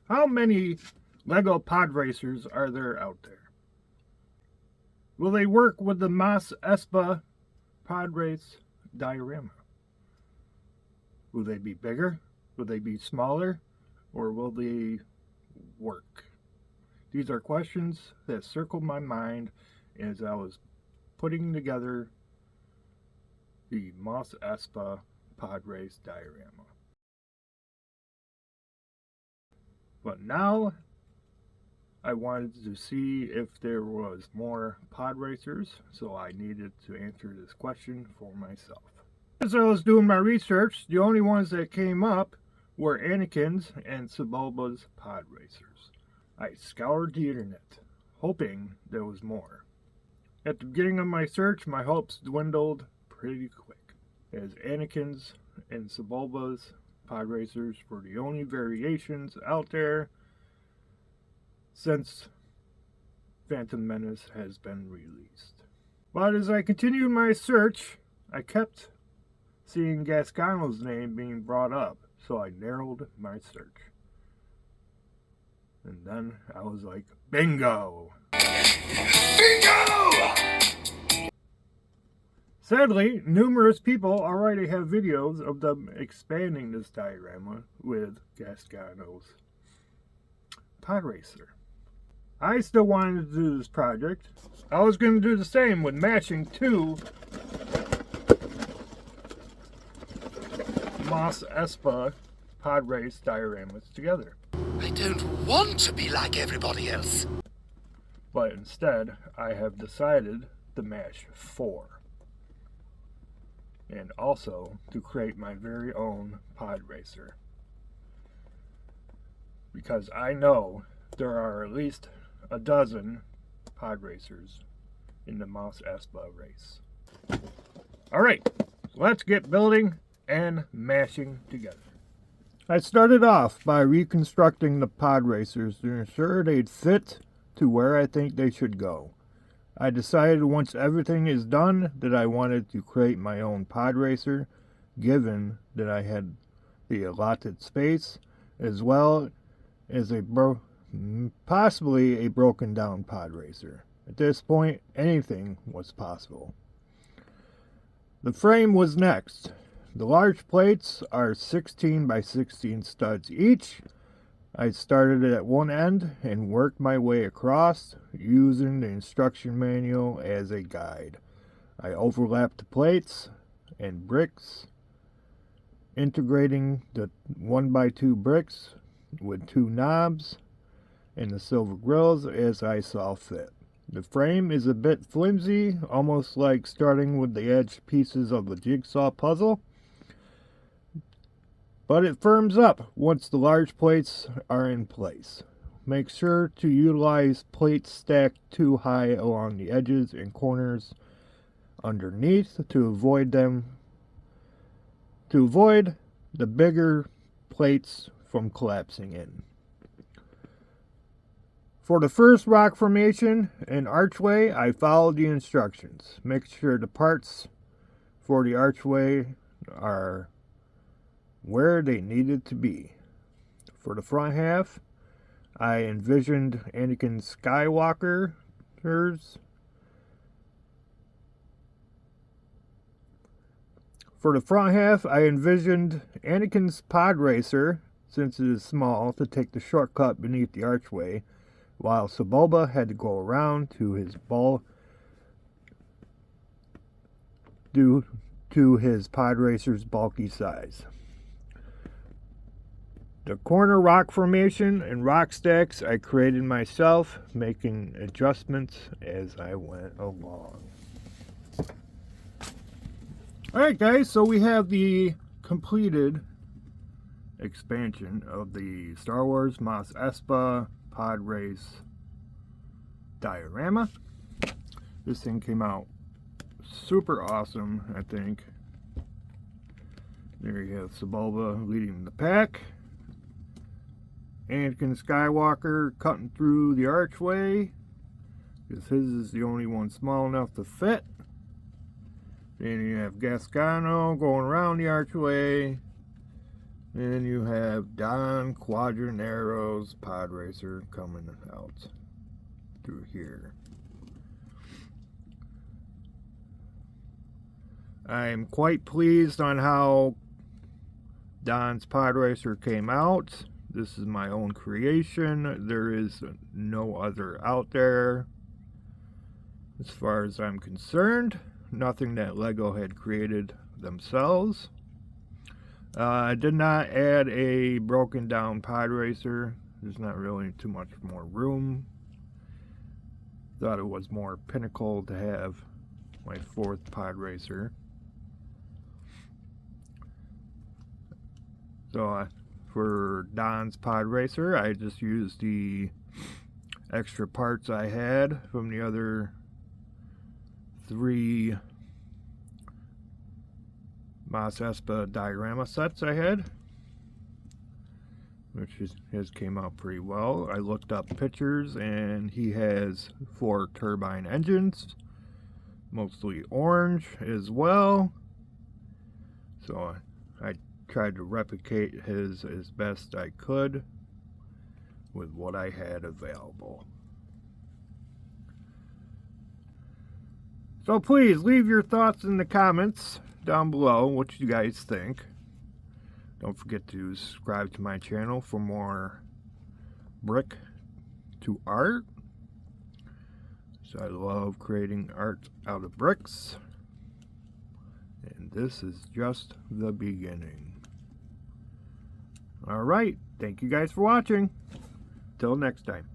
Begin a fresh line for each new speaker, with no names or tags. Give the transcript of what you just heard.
How many Lego Podracers are there out there? Will they work with the Mos Espa Podrace Diorama? Will they be bigger? Will they be smaller? Or will they work? These are questions that circled my mind as I was putting together the Mos Espa Podrace Diorama. But now I wanted to see if there was more Podracers, so I needed to answer this question for myself. As I was doing my research, the only ones that came up were Anakin's and Sebulba's Podracers. I scoured the internet, hoping there was more. At the beginning of my search, my hopes dwindled pretty quick, as Anakin's and Sebulba's Podracers were the only variations out there since Phantom Menace has been released. But as I continued my search, I kept seeing Gasgano's name being brought up, so I narrowed my search. And then I was like, bingo! Bingo! Sadly, numerous people already have videos of them expanding this diorama with Gasgano's Podracer. I still wanted to do this project. I was going to do the same with matching two Mos Espa Podrace dioramas together.
I don't want to be like everybody else.
But instead, I have decided to match 4. And also to create my very own Podracer. Because I know there are at least a dozen Podracers in the Mos Espa race. Alright, let's get building and mashing together. I started off by reconstructing the Podracers to ensure they'd fit to where I think they should go. I decided once everything is done that I wanted to create my own Podracer, given that I had the allotted space, as well as possibly a broken down Podracer. At this point, anything was possible. The frame was next. The large plates are 16 by 16 studs each. I started at one end and worked my way across using the instruction manual as a guide. I overlapped the plates and bricks, integrating the 1x2 bricks with 2 knobs and the silver grills as I saw fit. The frame is a bit flimsy, almost like starting with the edge pieces of a jigsaw puzzle, but it firms up once the large plates are in place. Make sure to utilize plates stacked too high along the edges and corners underneath to avoid the bigger plates from collapsing in. For the first rock formation and archway, I followed the instructions. Make sure the parts for the archway are where they needed to be. For the front half, I envisioned Anakin Skywalker's. For the front half, I envisioned Anakin's Podracer, since it is small, to take the shortcut beneath the archway, while Sebulba had to go around to his due to his Podracer's bulky size. The corner rock formation and rock stacks I created myself, making adjustments as I went along. Alright guys, so we have the completed expansion of the Star Wars Mos Espa Podrace Diorama. This thing came out super awesome, I think. There you have Sebulba leading the pack. Anakin Skywalker cutting through the archway, because his is the only one small enough to fit. Then you have Gasgano going around the archway. And you have Don Quadinaros Podracer coming out through here. I'm quite pleased on how Don's Podracer came out. This is my own creation. There is no other out there as far as I'm concerned. Nothing that LEGO had created themselves. I did not add a broken down Podracer. There's not really too much more room. Thought it was more pinnacle to have my 4th Podracer. So for Don's Podracer, I just used the extra parts I had from the other 3 Mos Espa Diorama sets I had, which has came out pretty well. I looked up pictures, and he has 4 turbine engines, mostly orange as well. So I tried to replicate his as best I could with what I had available. So please leave your thoughts in the comments down below, what you guys think. Don't forget to subscribe to my channel for more brick to art. So I love creating art out of bricks, and this is just the beginning. Alright, thank you guys for watching. Till next time.